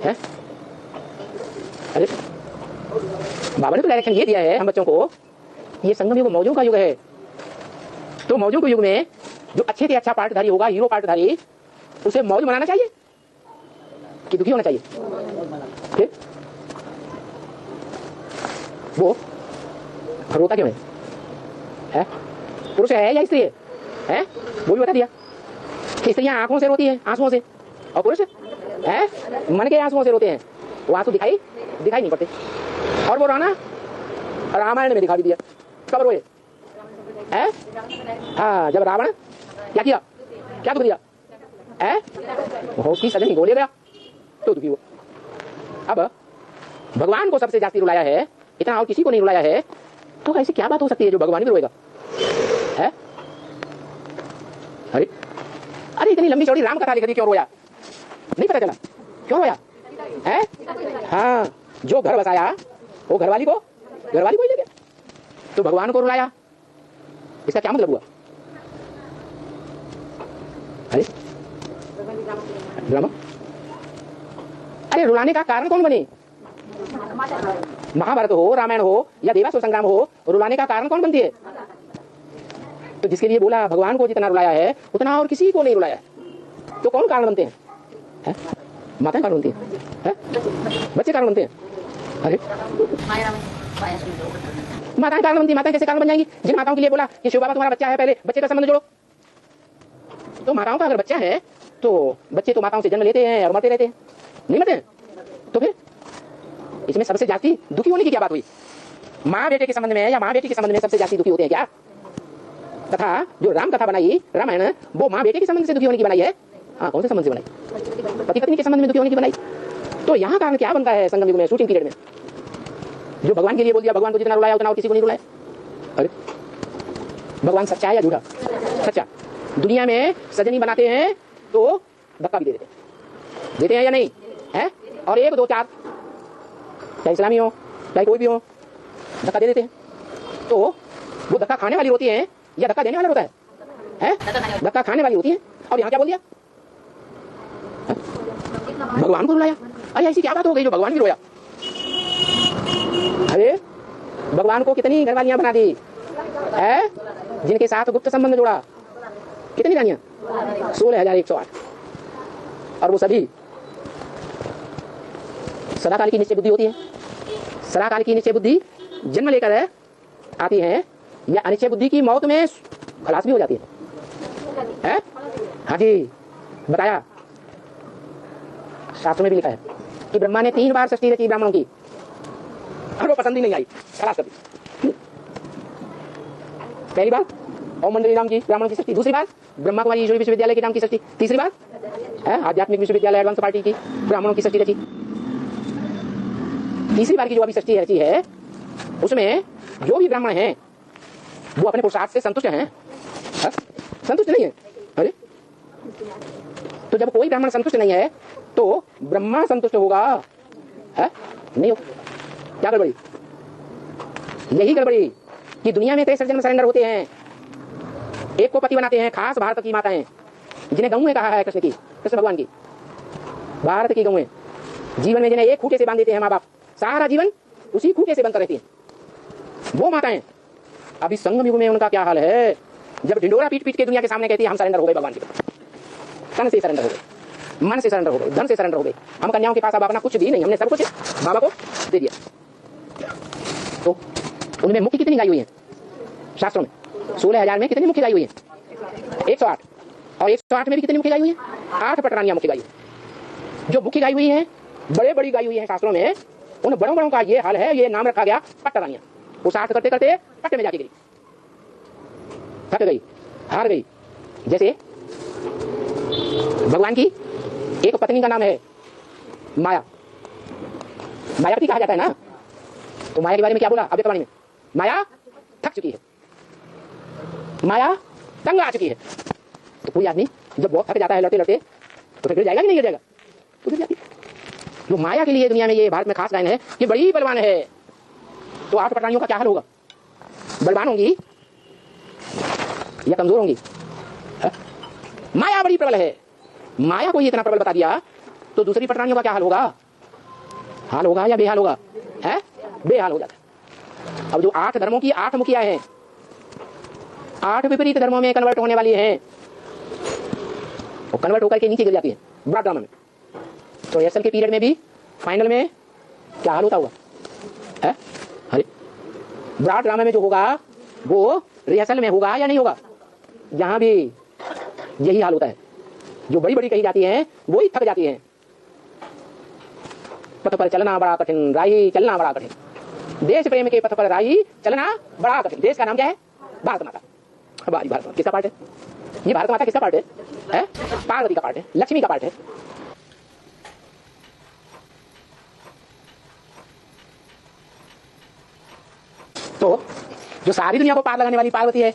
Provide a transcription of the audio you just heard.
है? अरे बाबा ने तो डायरेक्शन ये दिया है हम बच्चों को, ये संगम युग मौजों का युग है। तो मौजों के युग में जो अच्छे से अच्छा पार्टधारी होगा, हीरो पार्टधारी, उसे मौज मनाना चाहिए कि दुखी होना चाहिए? फिर वो रोता क्यों है? पुरुष है या स्त्री है? वो भी बता दिया कि स्त्रियां आंखों से रोती हैं, आंसुओं से, और पुरुष है मन के आंसुओं से रोते हैं। वो आंसू दिखाई नहीं पड़ते। और वो रोना रामायण में दिखा भी दिया। कब रोए? हाँ, जब रावण क्या किया, क्या दुख दिया है? उसकी सजनी गोले गया तो दुखी हुआ। अब भगवान को सबसे ज्यादा रुलाया है, इतना और किसी को नहीं रुलाया है, तो ऐसी क्या बात हो सकती है जो भगवान भी रोएगा? है? अरे अरे इतनी लंबी चौड़ी राम कथा लिख दी, क्यों रोया? नहीं पता चला क्यों रोया है? हाँ, जो घर बसाया वो घरवाली को ही ले गया, तो भगवान को रुलाया, इसका क्या मतलब हुआ? अरे ड्रामा, अरे रुलाने का कारण कौन बने? महाभारत हो, रामायण हो या देवासुर संग्राम हो, रुलाने का कारण कौन बनती है? तो जिसके लिए बोला भगवान को जितना रुलाया है उतना और किसी को नहीं रुलाया है, तो कौन कारण बनते हैं? माताएं कारण बनती है? बच्चे कारण बनते हैं? अरे माताएं कारण बनती है। माताएं कैसे कारण बन जाएंगी? जिन माताओं के लिए बोला कि शिव बाबा तुम्हारा बच्चा है, पहले बच्चे का संबंध जोड़ो, तो माताओं का अगर बच्चा है तो बच्चे तो माताओं से जन्म लेते हैं और मरते रहते हैं, नहीं मरते हैं? तो फिर इसमें सबसे ज्यादा दुखी होने की क्या बात हुई? माँ बेटे के संबंध में या माँ बेटी के संबंध में सबसे ज्यादा दुखी होते हैं क्या? तथा जो राम कथा बनाई रामायण, वो माँ बेटे के संबंध से दुखी होने की बनाई है? हाँ, कौन से संबंध से बनाई? पति पत्नी के संबंध में दुखी होने की बनाई। तो यहाँ कारण क्या बनता है संगम युग में, शूटिंग पीरियड में? जो भगवान के लिए बोल दिया, भगवान को जितना रुलाया उतना और किसी को नहीं रुलाया। अरे भगवान सच्चा है या झूठा? सच्चा। दुनिया में सजनी बनाते हैं तो धक्का भी देते हैं या नहीं है? और 1 2 4 चाहे इस्लामी हो चाहे कोई भी हो, धक्का दे देते हैं। तो वो धक्का खाने वाली होती है या धक्का देने वाला होता है? धक्का खाने वाली होती है। और यहाँ क्या बोल दिया? भगवान को रुलाया। अरे ऐसी क्या बात हो गई जो भगवान भी रोया? अरे भगवान को कितनी घरवालियां बना दी है, जिनके साथ गुप्त संबंध जोड़ा। कितनी रानियां? 16,108। और वो सभी सदाकाल की निश्चय बुद्धि होती है। सदाकाल की निश्चय बुद्धि जन्म लेकर आती है या अनिश्चय बुद्धि की मौत में खलास भी हो जाती है? हाँ जी, बताया, शास्त्र में भी लिखा है कि ब्रह्मा ने 3 बार सृष्टि रची ब्राह्मणों की, और वो पसंद ही नहीं आई, खलास कर दी। पहली बार ओम मंडली नाम की ब्राह्मण की सृष्टि, दूसरी बार ब्रह्मा कुमारी ईश्वरी विश्वविद्यालय के नाम की सृष्टि, तीसरी बार आध्यात्मिक विश्वविद्यालय एडवांस पार्टी की ब्राह्मणों की सृष्टि रची। तीसरी बार की जो अभी सृष्टि रची है उसमें जो भी ब्राह्मण हैं वो अपने पुरुषार्थ से संतुष्ट हैं? संतुष्ट नहीं है। अरे तो जब कोई ब्राह्मण संतुष्ट नहीं है तो ब्रह्मा संतुष्ट होगा? नहीं होगा। क्या गड़बड़ी? यही गड़बड़ी कि दुनिया में 63 जन्म सरेंडर होते हैं, एक को पति बनाते हैं, खास भारत की माताएं, जिन्हें गौएं कहा है कृष्ण भगवान की, भारत की गौएं, जीवन में जिन्हें एक खूंटे से बांध देते हैं माँ बाप, सारा जीवन उसी खूंटे से बनकर रहती हैं, वो माताएं। अभी संगम युग में उनका क्या हाल है? जब ढिंडोरा पीट पीट के दुनिया के सामने कहती है हम सरेंडर हो गए भगवान के, तन से सरेंडर हो गए, मन से सरेंडर हो गए, धन से सरेंडर हो गए, हम कन्याओं के पास अब अपना कुछ भी नहीं, हमने सब कुछ बाबा को दे दिया। तो उनमें मुख्य कितनी गाई हुई है शास्त्रों में? 16,000 में कितनी मुख्य गाई हुई है? 108। और 108 में भी कितनी मुख्य गाई हुई है? 8 पटरानियां मुख्य गाई हुई। जो मुख्य गाई हुई है, बड़े बड़ी गाई हुई है शास्त्रों में, उन बड़ों बड़ों का ये हाल है, ये नाम रखा गया पटरानियां। वो 60 करते करते पट्टे में जाके गिरी, थक गई, हार गई। जैसे भगवान की एक पत्नी का नाम है माया, मायावती कहा जाता है ना। तो माया के बारे में क्या बोला अव्यक्तवाणी में? माया थक चुकी है, माया तंग आ चुकी है। तो कोई आदमी जब बहुत थक जाता है लड़ते लड़ते तो फिर गिर जाएगा कि नहीं गिर जाएगा? तो गिर जाती है। जो माया के लिए दुनिया में ये भारत में खास लाइन है कि बड़ी बलवान है। तो 8 पटरानियों का क्या हाल होगा? बलवान होंगी या कमजोर होंगी? माया बड़ी प्रबल है। माया को इतना प्रबल बता दिया तो दूसरी पटरानियों का क्या हाल होगा? हाल होगा या बेहाल होगा? है बेहाल हो जाता है। अब जो 8 धर्मों की 8 मुखिया हैं, 8 विपरीत धर्मों में कन्वर्ट होने वाली हैं, वो कन्वर्ट होकर के नीचे गिर जाती है ब्रॉड ड्रामा में। तो रिहर्सल के पीरियड में भी फाइनल में क्या हाल होता होगा? है अरे ब्रॉड ड्रामा में जो होगा वो रिहर्सल में होगा या नहीं होगा? यहां भी यही हाल होता है। जो बड़ी बड़ी कही जाती हैं वो ही थक जाती हैं। पथ पर चलना बड़ा कठिन, राही चलना बड़ा कठिन। देश प्रेम के पथ पर राही चलना बड़ा कठिन। देश का नाम क्या है? भारत माता। भारत माता किसका पार्ट है? ये भारत माता किसका पार्ट है? पार्वती का पार्ट है, लक्ष्मी का पार्ट है। तो जो सारी दुनिया को पार लगाने वाली पार्वती है,